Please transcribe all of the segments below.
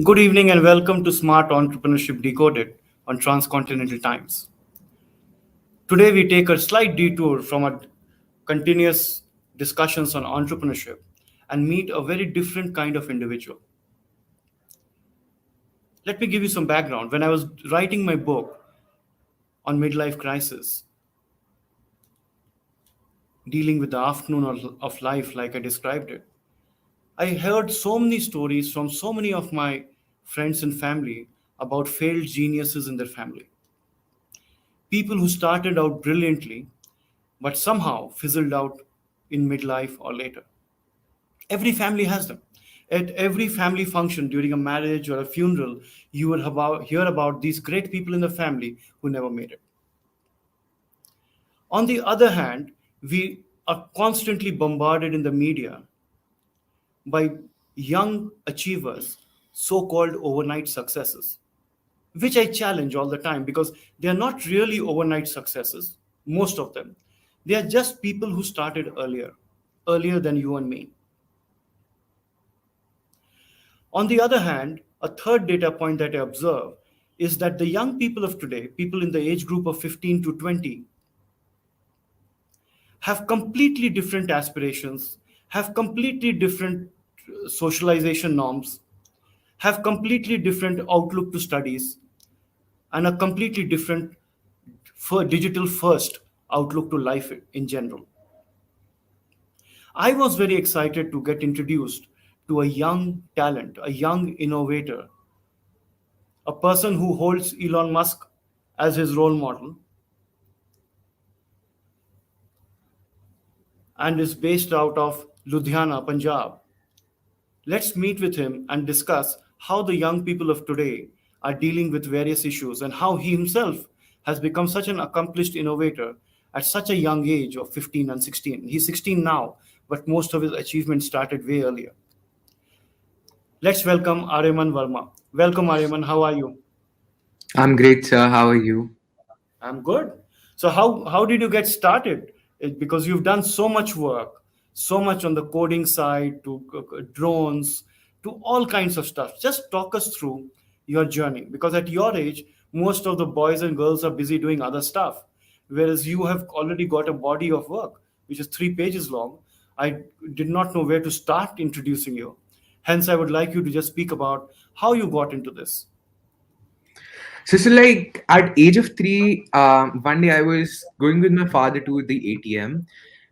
Good evening and welcome to Smart Entrepreneurship Decoded on Transcontinental Times. Today we take a slight detour from our continuous discussions on entrepreneurship and meet a very different kind of individual. Let me give you some background. When I was writing my book on midlife crisis, dealing with the afternoon of life like I described it, I heard so many stories from so many of my friends and family about failed geniuses in their family. People who started out brilliantly but somehow fizzled out in midlife or later. Every family has them. At every family function, during a marriage or a funeral, you will hear about these great people in the family who never made it. On the other hand, we are constantly bombarded in the media by young achievers, so called overnight successes, which I challenge all the time because they are not really overnight successes, most of them. They are just people who started earlier than you and me. On the other hand, a third data point that I observe is that the young people of today, people in the age group of 15 to 20, have completely different aspirations, have completely different socialization norms, have completely different outlook to studies, and a completely different for digital first outlook to life in general. I was very excited to get introduced to a young talent, a young innovator, a person who holds Elon Musk as his role model and is based out of Ludhiana, Punjab. Let's meet with him and discuss how the young people of today are dealing with various issues and how he himself has become such an accomplished innovator at such a young age of 15 and 16. He's 16 now, but most of his achievements started way earlier. Let's welcome Aryaman Verma. Welcome, Aryaman. How are you? I'm great, sir. How are you? I'm good. So how did you get started? Because you've done so much work, so much on the coding side to drones to all kinds of stuff. Just talk us through your journey because at your age most of the boys and girls are busy doing other stuff whereas you have already got a body of work which is 3 pages long. I did not know where to start introducing you. Hence I would like you to just speak about how you got into this. So like at age of 3, one day I was going with my father to the ATM,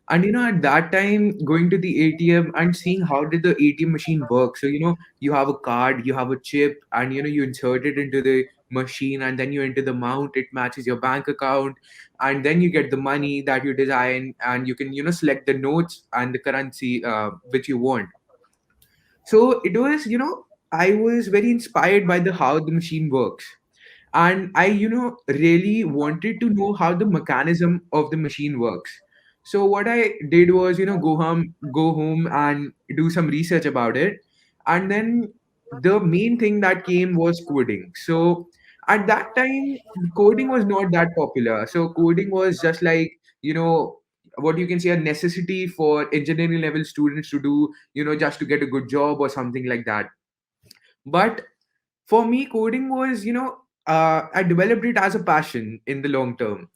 and at that time going to the ATM and seeing how did the ATM machine work. So you have a card, you have a chip, and you insert it into the machine, and then you enter the amount. It matches your bank account, and then you get the money that you design, and you can select the notes and the currency which you want. So it was I was very inspired by the how the machine works, and I really wanted to know how the mechanism of the machine works. So what I did was go home and do some research about it, and then the main thing that came was coding. So at that time coding was not that popular, so coding was just like what you can say a necessity for engineering level students to do, just to get a good job or something like that. But for me coding was I developed it as a passion in the long term.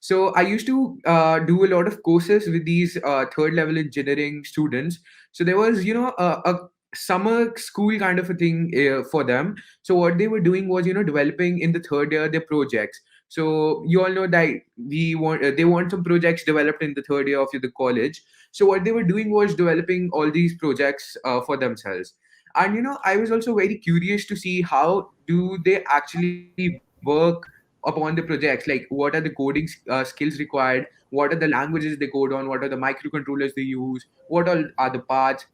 So I used to do a lot of courses with these third level engineering students. So there was a summer school kind of a thing for them. So what they were doing was developing in the third year their projects. So you all know that they want some projects developed in the third year of the college. So what they were doing was developing all these projects for themselves. And I was also very curious to see how do they actually work upon the projects, like what are the coding skills required, what are the languages they code on, what are the microcontrollers they use, what all are the parts.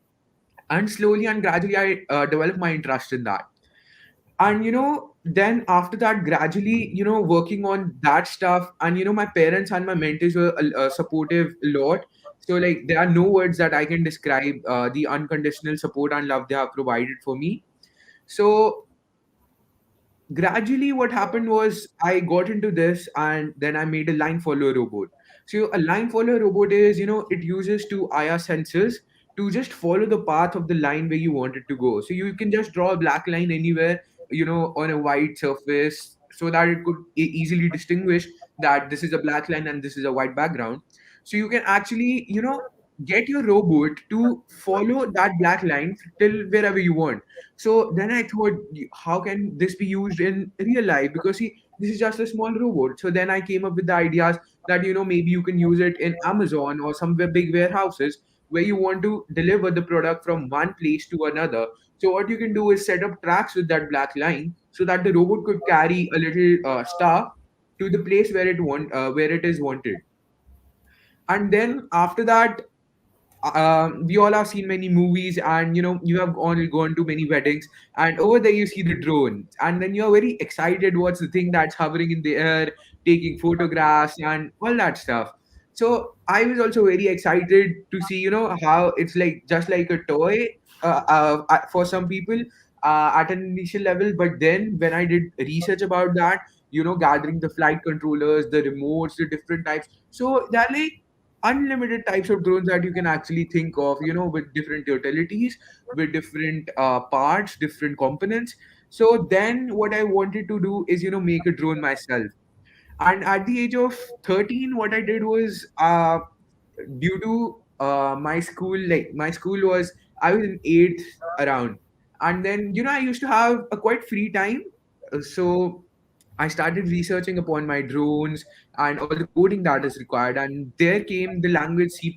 And slowly and gradually I developed my interest in that. And then after that, gradually working on that stuff, and my parents and my mentors were supportive a lot. So like there are no words that I can describe the unconditional support and love they have provided for me. So gradually what happened was I got into this, and then I made a line follower robot. So a line follower robot is it uses two IR sensors, to just follow the path of the line where you want it to go. So you can just draw a black line anywhere, on a white surface, so that it could easily distinguish that this is a black line and this is a white background. So you can actually, get your robot to follow that black line till wherever you want. So then I thought, how can this be used in real life? Because see, this is just a small robot. So then I came up with the ideas that, maybe you can use it in Amazon or some big warehouses where you want to deliver the product from one place to another. So what you can do is set up tracks with that black line so that the robot could carry a little stuff to the place where it is wanted. And then after that, we all have seen many movies, and you have gone to many weddings, and over there you see the drone, and then you're very excited what's the thing that's hovering in the air, taking photographs and all that stuff. So I was also very excited to see how it's like just like a toy for some people at an initial level. But then when I did research about that, gathering the flight controllers, the remotes, the different types, so they're like unlimited types of drones that you can actually think of, with different utilities, with different parts, different components. So then what I wanted to do is, make a drone myself. And at the age of 13, what I did was, due to my school, like my school was, I was in eighth around. And then, I used to have a quite free time. So I started researching upon my drones and all the coding that is required, and there came the language C++.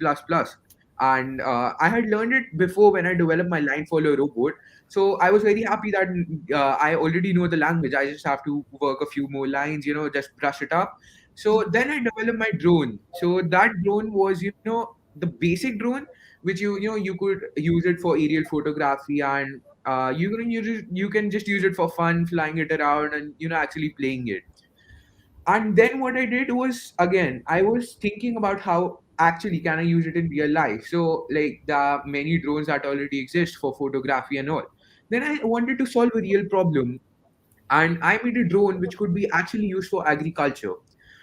And I had learned it before when I developed my line follow robot. So I was very happy that I already know the language. I just have to work a few more lines, just brush it up. So then I developed my drone. So that drone was, the basic drone, which you could use it for aerial photography, and you can just use it for fun, flying it around and actually playing it. And then what I did was, again, I was thinking about how actually can I use it in real life. So like there are many drones that already exist for photography and all. Then I wanted to solve a real problem, and I made a drone which could be actually used for agriculture.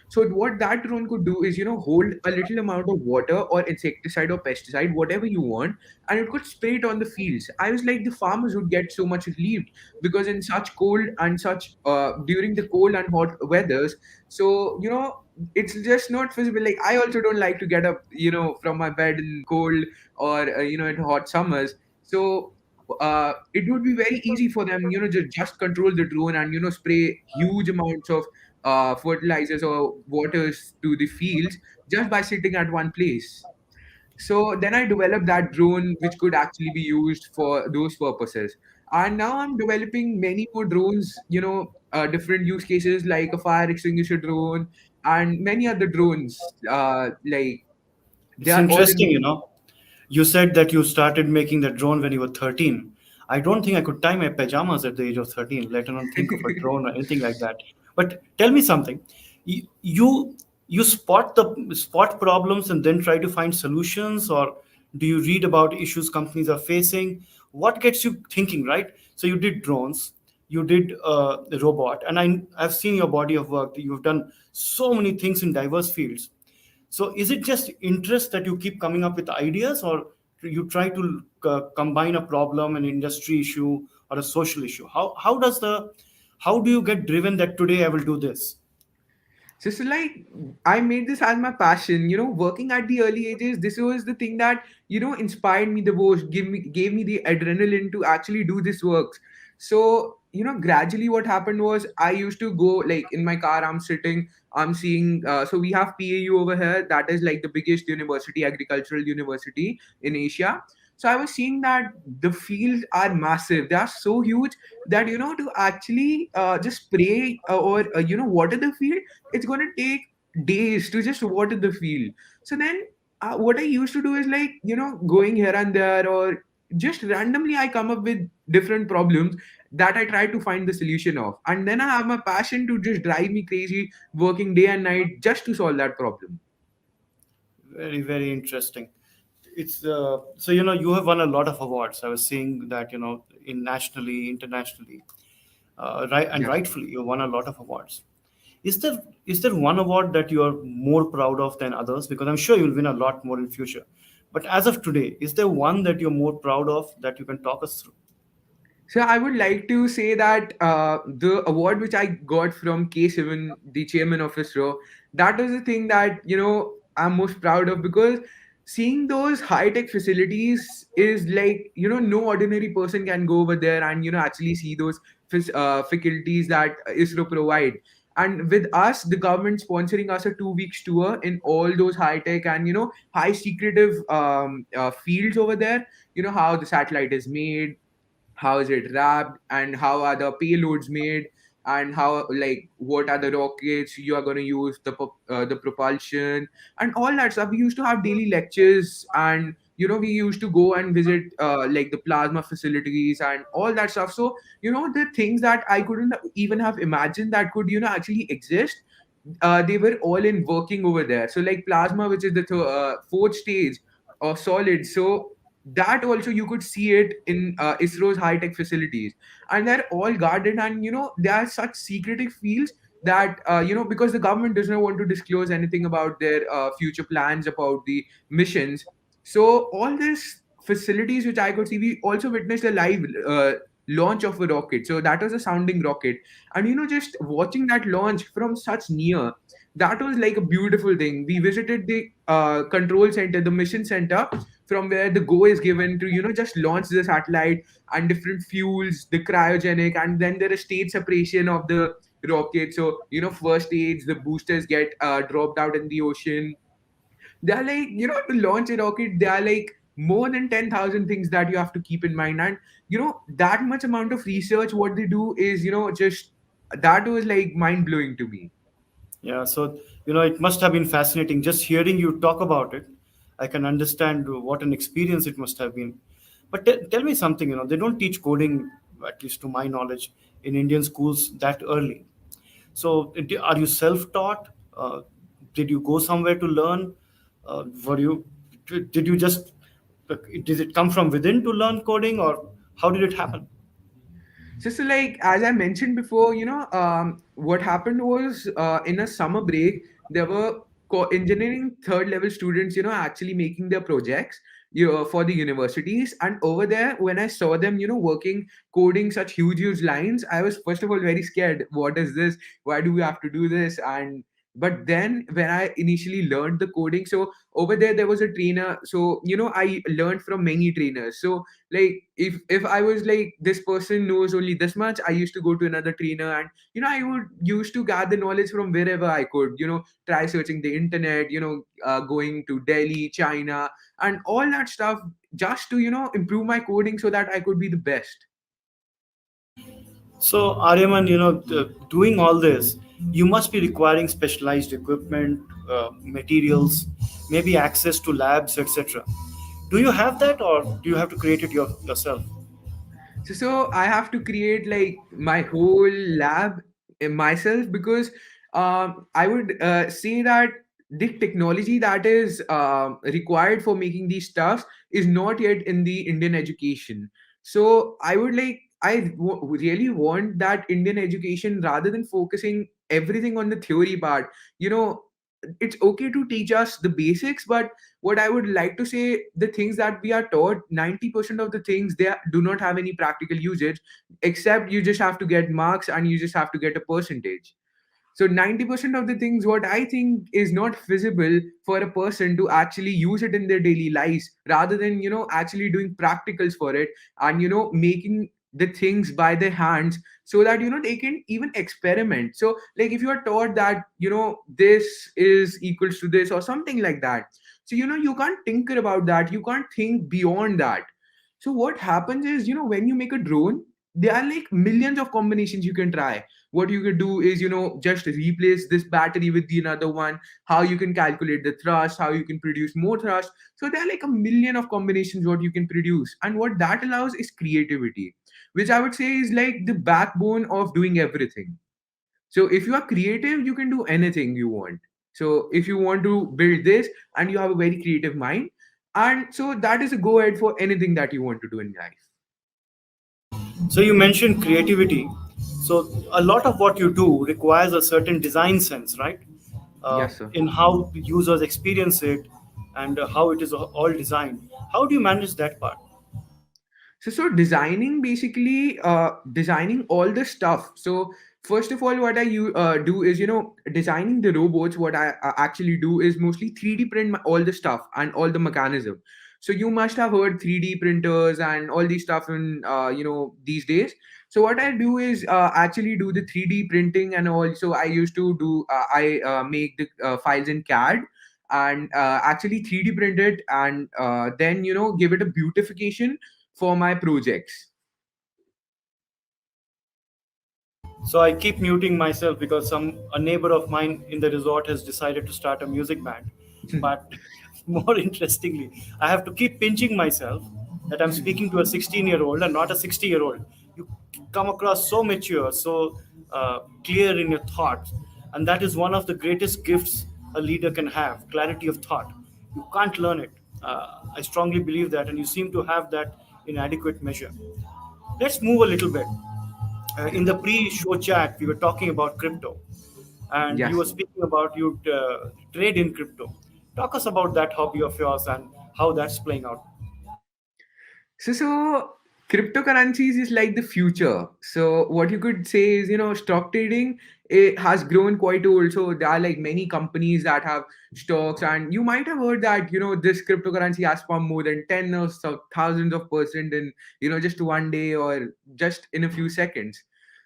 So what that drone could do is, hold a little amount of water or insecticide or pesticide, whatever you want, and it could spray it on the fields. I was like, the farmers would get so much relieved, because in such cold and such during the cold and hot weathers, so it's just not feasible. Like I also don't like to get up, from my bed in cold or in hot summers. So it would be very easy for them, just control the drone and spray huge amounts of fertilizers or waters to the fields just by sitting at one place. So then I developed that drone which could actually be used for those purposes. And now I'm developing many more drones, different use cases like a fire extinguisher drone and many other drones. Like they It's are all interesting, in. You said that you started making the drone when you were 13. I don't think I could tie my pajamas at the age of 13, let alone think of a drone or anything like that. But tell me something. You you spot problems and then try to find solutions, or do you read about issues companies are facing? What gets you thinking, right? So you did drones, you did the robot, and I've seen your body of work. You've done so many things in diverse fields. So is it just interest that you keep coming up with ideas, or you try to combine a problem, an industry issue, or a social issue? How do you get driven that today I will do this? So like I made this as my passion, working at the early ages. This was the thing that, inspired me the most, gave me the adrenaline to actually do this work. So, gradually what happened was I used to go like in my car, I'm sitting, I'm seeing so we have PAU over here, that is like the biggest university, agricultural university in Asia. So I was seeing that the fields are massive. They are so huge that, to actually just spray or water the field, it's going to take days to just water the field. So then what I used to do is like, going here and there, or just randomly I come up with different problems that I try to find the solution of. And then I have my passion to just drive me crazy, working day and night just to solve that problem. Very, very interesting. It's so you have won a lot of awards. I was seeing that in nationally, internationally, right, and Yeah. rightfully you won a lot of awards. Is there one award that you are more proud of than others? Because I'm sure you'll win a lot more in future. But as of today, is there one that you're more proud of that you can talk us through? So I would like to say that the award which I got from K7, the chairman of ISRO, that was the thing that I'm most proud of, because seeing those high tech facilities is like, no ordinary person can go over there and actually see those faculties that ISRO provide. And with us, the government sponsoring us a 2 weeks tour in all those high tech and high secretive fields over there. How the satellite is made, how is it wrapped, and how are the payloads made, and how, like, what are the rockets you are going to use, the propulsion and all that stuff. We used to have daily lectures, and we used to go and visit like the plasma facilities and all that stuff. So the things that I couldn't even have imagined that could actually exist, they were all in working over there. So like plasma, which is the fourth stage of solid, so that also you could see it in ISRO's high tech facilities, and they're all guarded, and they are such secretive fields that because the government does not want to disclose anything about their future plans about the missions. So all these facilities which I could see, we also witnessed a live launch of a rocket. So that was a sounding rocket, and just watching that launch from such near, that was like a beautiful thing. We visited the control center, the mission center, from where the go is given to just launch the satellite, and different fuels, the cryogenic, and then there is stage separation of the rocket. So first stage, the boosters get dropped out in the ocean. They are like, to launch a rocket, they are like more than 10,000 things that you have to keep in mind. And that much amount of research what they do is just, that was like mind blowing to me. Yeah, so it must have been fascinating just hearing you talk about it. I can understand what an experience it must have been. But tell me something, they don't teach coding, at least to my knowledge, in Indian schools that early. So, are you self-taught? Did you go somewhere to learn? Were you? Did you just? Did it come from within to learn coding, or how did it happen? So like as I mentioned before, what happened was, in a summer break, there were engineering third level students, actually making their projects, for the universities. And over there, when I saw them, working, coding such huge lines, I was first of all very scared. What is this? Why do we have to do this? And but then when I initially learned the coding, so over there was a trainer. So I learned from many trainers. So like if I was like, this person knows only this much, I used to go to another trainer, and I would used to gather knowledge from wherever I could, try searching the internet, going to Delhi, China, and all that stuff, just to improve my coding so that I could be the best. So, Aryaman, doing all this, you must be requiring specialized equipment, materials, maybe access to labs, etc. Do you have that, or do you have to create it yourself? So I have to create like my whole lab myself, because I would say that the technology that is required for making these stuffs is not yet in the Indian education. So I would like, really want that Indian education, rather than focusing everything on the theory part, you know, it's okay to teach us the basics, but what I would like to say, the things that we are taught, 90% of the things, do not have any practical usage, except you just have to get marks and you just have to get a percentage. So 90% of the things what I think is not feasible for a person to actually use it in their daily lives, rather than actually doing practicals for it, and making the things by their hands, so that they can even experiment. So like if you are taught that this is equals to this or something like that, so you can't tinker about that, you can't think beyond that. So what happens is, when you make a drone, there are like millions of combinations you can try. What you could do is just replace this battery with the another one, how you can calculate the thrust, how you can produce more thrust. So there are like a million of combinations what you can produce, and what that allows is creativity, which I would say is like the backbone of doing everything. So if you are creative, you can do anything you want. So if you want to build this and you have a very creative mind, and so that is a go ahead for anything that you want to do in life. So you mentioned creativity. So a lot of what you do requires a certain design sense, right? Yes, sir. In how users experience it and how it is all designed. How do you manage that part? So designing basically designing all the stuff. So first of all, what I do is designing the robots. What I actually do is mostly 3D print all the stuff and all the mechanism. So you must have heard 3D printers and all these stuff in these days. So what I do is actually do the 3D printing, and also I used to do I make the files in CAD and actually 3D print it, and then give it a beautification for my projects. So I keep muting myself because some a neighbor of mine in the resort has decided to start a music band. But more interestingly, I have to keep pinching myself that I'm speaking to a 16-year-old and not a 60-year-old. You come across so mature, so clear in your thoughts, and that is one of the greatest gifts a leader can have: clarity of thought. You can't learn it. I strongly believe that, and you seem to have that in adequate measure. Let's move a little bit. In the pre-show chat, we were talking about crypto, and you were Yes. speaking about you trade in crypto. Talk us about that hobby of yours and how that's playing out. So cryptocurrencies is like the future. So what you could say is, stock trading, it has grown quite old. So there are like many companies that have stocks, and you might have heard that, this cryptocurrency has pumped more than 10 or so thousands of percent in, just one day or just in a few seconds.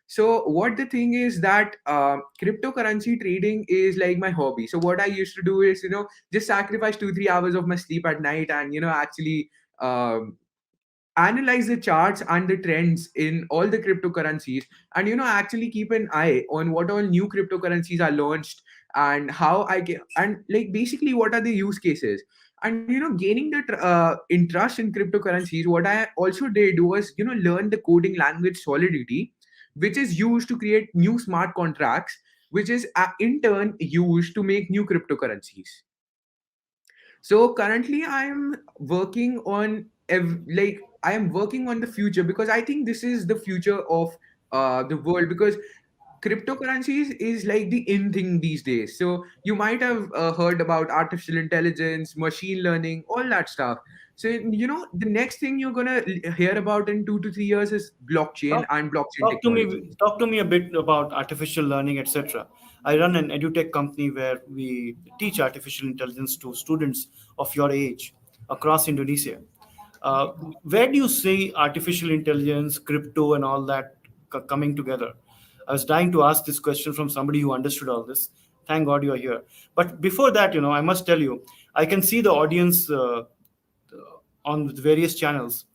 So what the thing is that cryptocurrency trading is like my hobby. So what I used to do is, just sacrifice 2-3 hours of my sleep at night and, actually um, analyze the charts and the trends in all the cryptocurrencies, and actually keep an eye on what all new cryptocurrencies are launched and how I get, and like basically what are the use cases. And gaining the interest in cryptocurrencies, what I also did was learn the coding language Solidity, which is used to create new smart contracts, which is in turn used to make new cryptocurrencies. So currently, I am working on the future, because I think this is the future of the world, because cryptocurrencies is like the in thing these days. So you might have heard about artificial intelligence, machine learning, all that stuff. So the next thing you're gonna hear about in 2 to 3 years is blockchain Talk, and blockchain talk to me. technologies. Talk to me a bit about artificial learning, etc. I run an edutech company where we teach artificial intelligence to students of your age across Indonesia. Uh, where do you see artificial intelligence, crypto, and all that coming together? I was dying to ask this question from somebody who understood all this. Thank God you're here. But before that, I must tell you, I can see the audience on the various channels,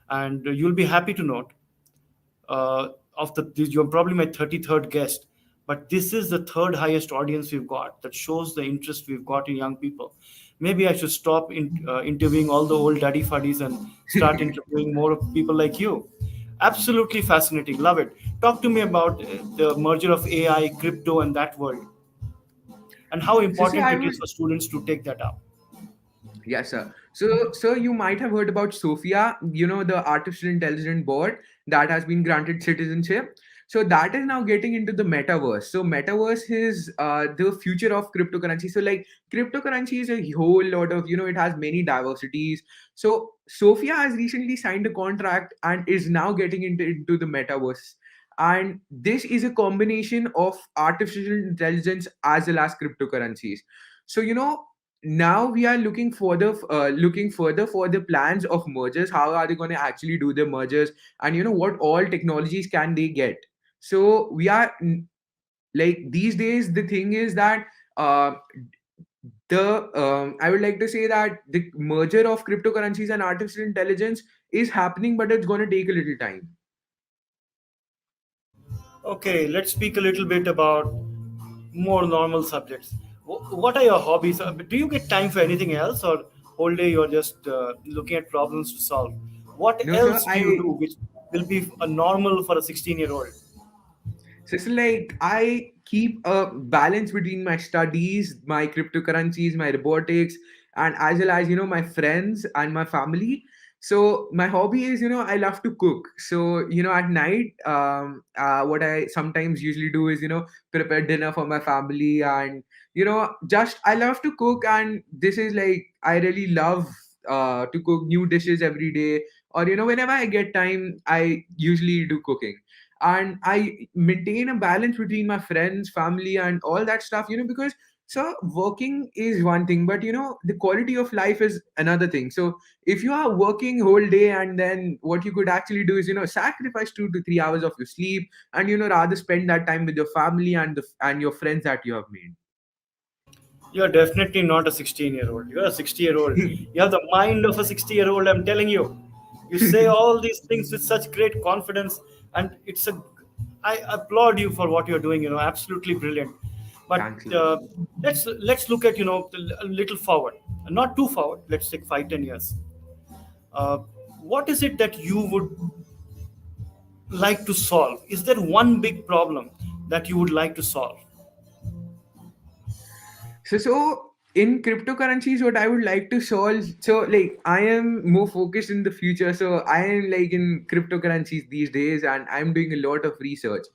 and you'll be happy to note you're probably my 33rd guest, but this is the third highest audience we've got. That shows the interest we've got in young people. Maybe I should stop interviewing all the old daddy fuddies and start interviewing more of people like you. Absolutely fascinating, love it. Talk to me about the merger of AI, crypto, and that world, and how So important I it is was for students to take that up. Yes, sir. So you might have heard about Sophia, the artificial intelligence bot that has been granted citizenship. So that is now getting into the metaverse. So metaverse is the future of cryptocurrency. So like cryptocurrency is a whole lot of, it has many diversities. So Sophia has recently signed a contract and is now getting into the metaverse. And this is a combination of artificial intelligence as well as cryptocurrencies. So now we are looking further for the plans of mergers. How are they going to actually do the mergers, and what all technologies can they get? So we are like these days the thing is that the I would like to say that the merger of cryptocurrencies and artificial intelligence is happening, but it's going to take a little time. Okay, let's speak a little bit about more normal subjects. What are your hobbies? Do you get time for anything else, or whole day you're just looking at problems to solve? What No, sir. else do you do which will be a normal for a 16-year-old? So it's like I keep a balance between my studies, my cryptocurrencies, my robotics, and as well as my friends and my family. So my hobby is I love to cook. So at night, what I sometimes usually do is prepare dinner for my family, and just I love to cook, and this is like I really love to cook new dishes every day, or whenever I get time, I usually do cooking. And I maintain a balance between my friends, family, and all that stuff, because so working is one thing, but the quality of life is another thing. So if you are working whole day, and then what you could actually do is sacrifice 2 to 3 hours of your sleep, and rather spend that time with your family and your friends that you have made. You're definitely not a 16-year-old. You're a 60-year-old. You have the mind of a 60-year-old, I'm telling you. You say all these things with such great confidence, and I applaud you for what you're doing, absolutely brilliant. But Thanks a lot. let's look at, a little forward. Not too forward. Let's take 5, 10 years. Uh, what is it that you would like to solve? Is there one big problem that you would like to solve? So in cryptocurrencies, what I would like to solve, so like I am more focused in the future. So I am like in cryptocurrencies these days, and I'm doing a lot of research.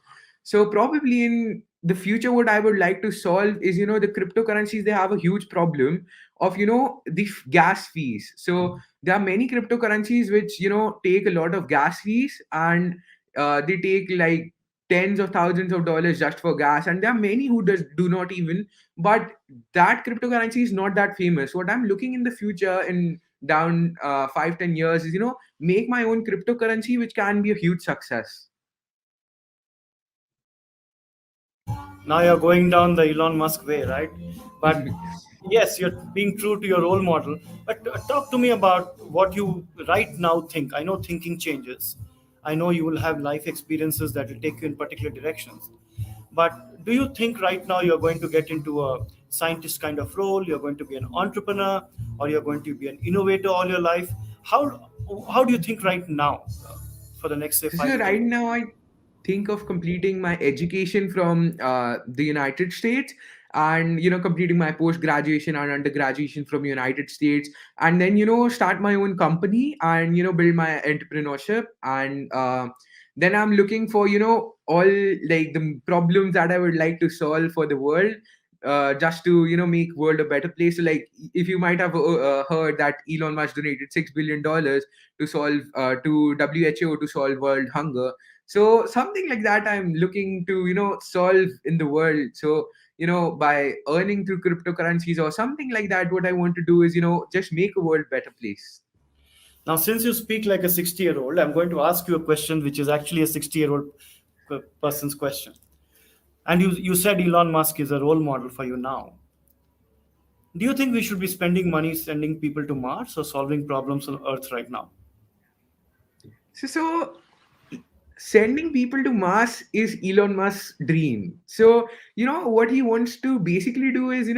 So probably in the future, what I would like to solve is, the cryptocurrencies, they have a huge problem of, the gas fees. So there are many cryptocurrencies which, take a lot of gas fees, and they take like tens of thousands of dollars just for gas. And there are many who do not even, but that cryptocurrency is not that famous. What I'm looking in the future, in down 5-10 years, is make my own cryptocurrency which can be a huge success. Now you're going down the Elon Musk way, right? But yes, you're being true to your role model. But talk to me about what you right now think. I know thinking changes. I know you will have life experiences that will take you in particular directions. But do you think right now you're going to get into a scientist kind of role? You're going to be an entrepreneur, or you're going to be an innovator all your life? How do you think right now, for the next, say, five So to ten right years? now, I think of completing my education from the United States, and completing my post graduation and undergraduation from United States, and then start my own company, and build my entrepreneurship. And then I'm looking for all like the problems that I would like to solve for the world. Just to make world a better place. So like, if you might have heard that Elon Musk donated $6 billion to solve to WHO to solve world hunger. So something like that I'm looking to solve in the world. So by earning through cryptocurrencies or something like that, what I want to do is just make a world better place. Now, since you speak like a 60-year-old, I'm going to ask you a question which is actually a 60-year-old person's question. And you said Elon Musk is a role model for you now. Do you think we should be spending money sending people to Mars or solving problems on Earth right now? So sending people to Mars is Elon Musk's dream. So what he wants to basically do is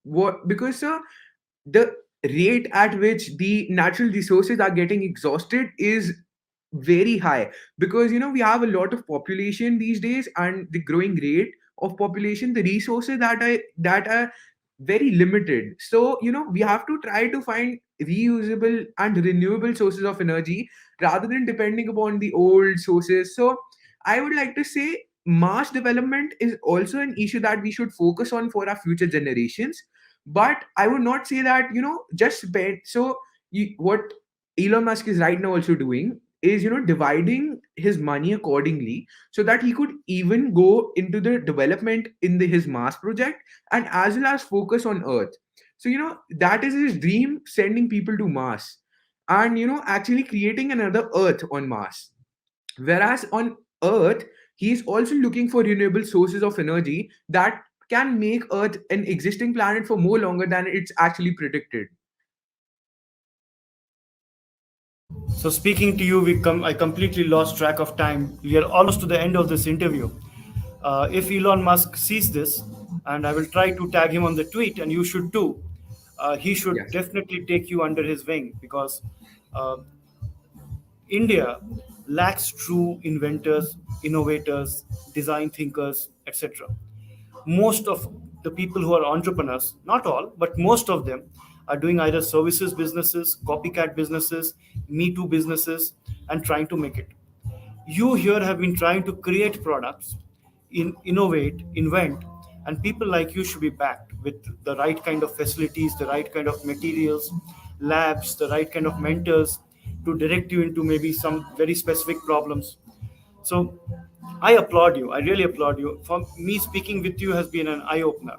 what, because the rate at which the natural resources are getting exhausted is very high, because we have a lot of population these days, and the growing rate of population, the resources that are very limited. So we have to try to find reusable and renewable sources of energy rather than depending upon the old sources. So I would like to say mass development is also an issue that we should focus on for our future generations. But I would not say that just spend. So what Elon Musk is right now also doing is dividing his money accordingly, so that he could even go into the development in his Mars project, and as well as focus on Earth. So that is his dream, sending people to Mars, and actually creating another Earth on Mars. Whereas on Earth, he is also looking for renewable sources of energy that can make Earth an existing planet for more longer than it's actually predicted. So, speaking to you, I completely lost track of time. We are almost to the end of this interview. If Elon Musk sees this, and I will try to tag him on the tweet, and you should too, he should Yes. definitely take you under his wing, because uh, India lacks true inventors, innovators, design thinkers, etc. Most of the people who are entrepreneurs, not all, but most of them, are doing either services businesses, copycat businesses, me too businesses, and trying to make it. You here have been trying to create products, innovate, invent, and people like you should be backed with the right kind of facilities, the right kind of materials, labs, the right kind of mentors to direct you into maybe some very specific problems. So I applaud you. I really applaud you. For me, speaking with you has been an eye opener.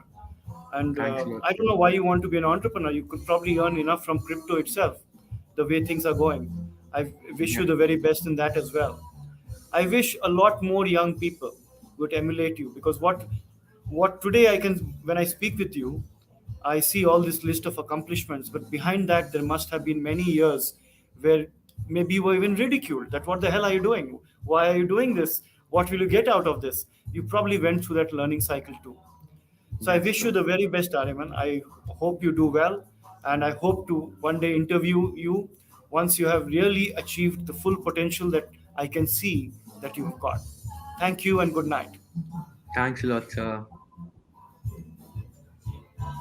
And Thanks a lot, I sir. don't know why you want to be an entrepreneur. You could probably earn enough from crypto itself, the way things are going. I wish Yeah. you the very best in that as well. I wish a lot more young people would emulate you, because what today I can, when I speak with you, I see all this list of accomplishments, but behind that there must have been many years where maybe you were even ridiculed. That what the hell are you doing? Why are you doing this? What will you get out of this? You probably went through that learning cycle too. So I Yes, wish you sir. the very best, Ariman. I hope you do well, and I hope to one day interview you once you have really achieved the full potential that I can see that you've got. Thank you and good night. Thanks a lot, sir.